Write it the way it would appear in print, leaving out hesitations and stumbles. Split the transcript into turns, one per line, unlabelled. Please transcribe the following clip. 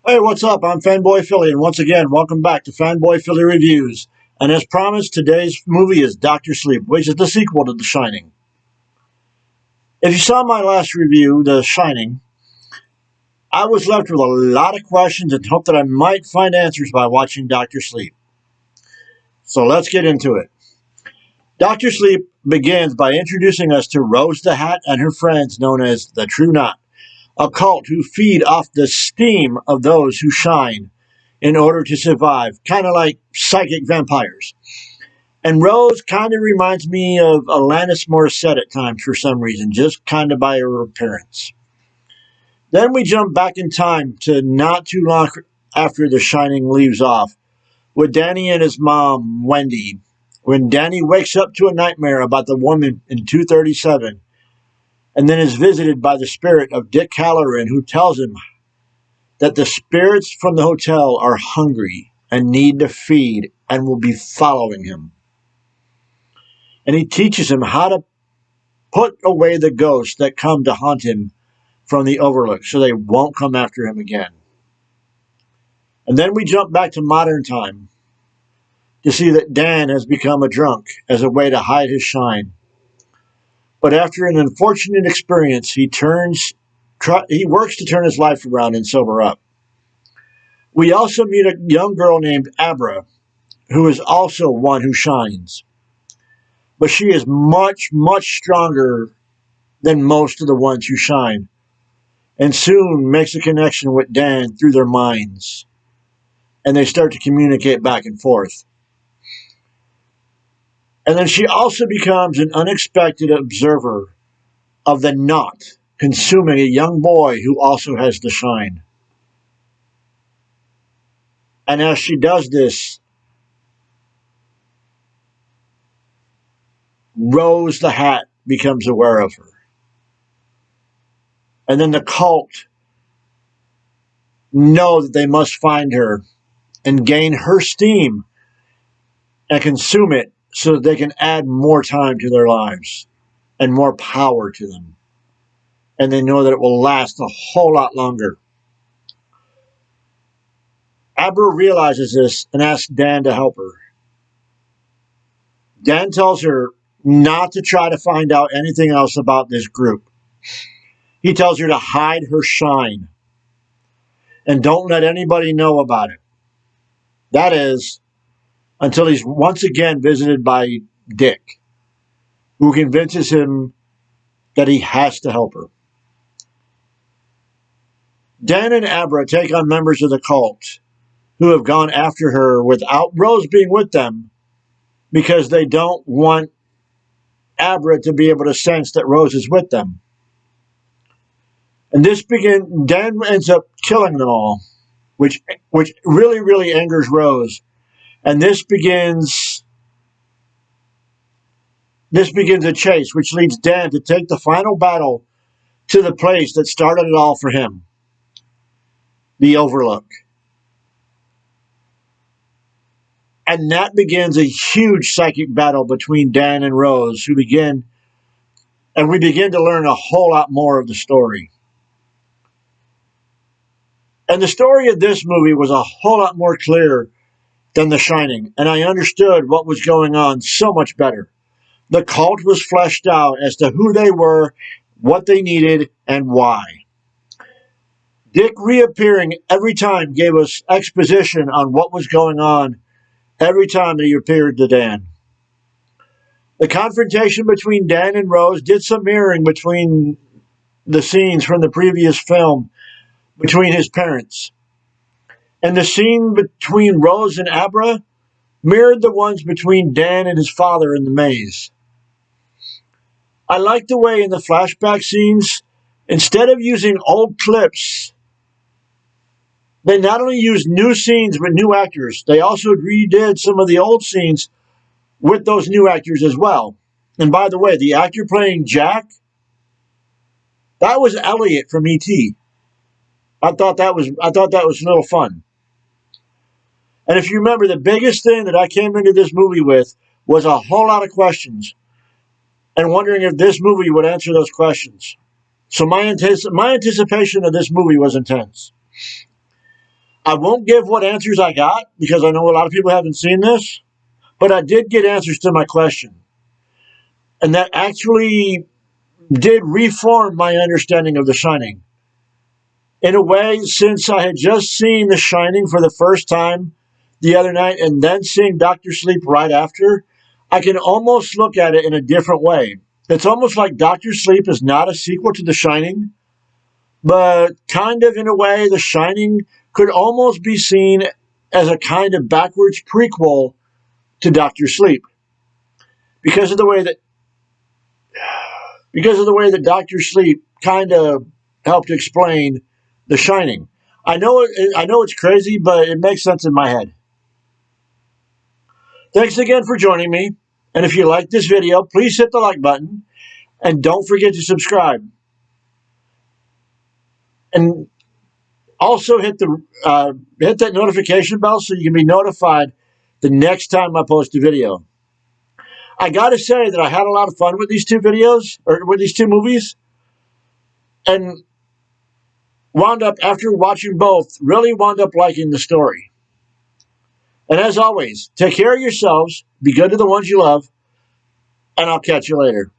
Hey, what's up? I'm Fanboy Philly, and once again, welcome back to Fanboy Philly Reviews. And as promised, today's movie is Doctor Sleep, which is the sequel to The Shining. If you saw my last review, The Shining, I was left with a lot of questions and hope that I might find answers by watching Doctor Sleep. So let's get into it. Doctor Sleep begins by introducing us to Rose the Hat and her friends known as the True Knot, a cult who feed off the steam of those who shine in order to survive, kind of like psychic vampires. And Rose kind of reminds me of Alanis Morissette at times for some reason, just kind of by her appearance. Then we jump back in time to not too long after The Shining leaves off, with Danny and his mom, Wendy, when Danny wakes up to a nightmare about the woman in 237 and then is visited by the spirit of Dick Halloran, who tells him that the spirits from the hotel are hungry and need to feed and will be following him. And he teaches him how to put away the ghosts that come to haunt him from the Overlook so they won't come after him again. And then we jump back to modern time to see that Dan has become a drunk as a way to hide his shine. But after an unfortunate experience, he works to turn his life around and sober up. We also meet a young girl named Abra, who is also one who shines. But she is much, much stronger than most of the ones who shine, and soon makes a connection with Dan through their minds, and they start to communicate back and forth. And then she also becomes an unexpected observer of the knot consuming a young boy who also has the shine. And as she does this, Rose the Hat becomes aware of her. And then the cult know that they must find her and gain her steam and consume it so that they can add more time to their lives and more power to them. And they know that it will last a whole lot longer. Abra realizes this and asks Dan to help her. Dan tells her not to try to find out anything else about this group. He tells her to hide her shine and don't let anybody know about it. That is, until he's once again visited by Dick, who convinces him that he has to help her. Dan and Abra take on members of the cult who have gone after her without Rose being with them because they don't want Abra to be able to sense that Rose is with them. And Dan ends up killing them all, which really, really angers Rose. And this begins a chase, which leads Dan to take the final battle to the place that started it all for him, the Overlook. And that begins a huge psychic battle between Dan and Rose, we begin to learn a whole lot more of the story. And the story of this movie was a whole lot more clear than The Shining, and I understood what was going on so much better. The cult was fleshed out as to who they were, what they needed, and why. Dick reappearing every time gave us exposition on what was going on every time that he appeared to Dan. The confrontation between Dan and Rose did some mirroring between the scenes from the previous film between his parents. And the scene between Rose and Abra mirrored the ones between Dan and his father in the maze. I like the way in the flashback scenes, instead of using old clips, they not only used new scenes with new actors, they also redid some of the old scenes with those new actors as well. And by the way, the actor playing Jack, that was Elliot from E.T. I thought that was a little fun. And if you remember, the biggest thing that I came into this movie with was a whole lot of questions and wondering if this movie would answer those questions. So my anticipation of this movie was intense. I won't give what answers I got because I know a lot of people haven't seen this, but I did get answers to my question. And that actually did reform my understanding of The Shining. In a way, since I had just seen The Shining for the first time the other night and then seeing Doctor Sleep right after, I can almost look at it in a different way. It's almost like Doctor Sleep is not a sequel to The Shining, but kind of in a way, The Shining could almost be seen as a kind of backwards prequel to Doctor Sleep because of the way that Doctor Sleep kind of helped explain The Shining. I know it's crazy, but it makes sense in my head. Thanks again for joining me. And if you like this video, please hit the like button and don't forget to subscribe. And also hit that notification bell so you can be notified the next time I post a video. I gotta say that I had a lot of fun with these two videos, or with these two movies, and wound up, after watching both, really wound up liking the story. And as always, take care of yourselves, be good to the ones you love, and I'll catch you later.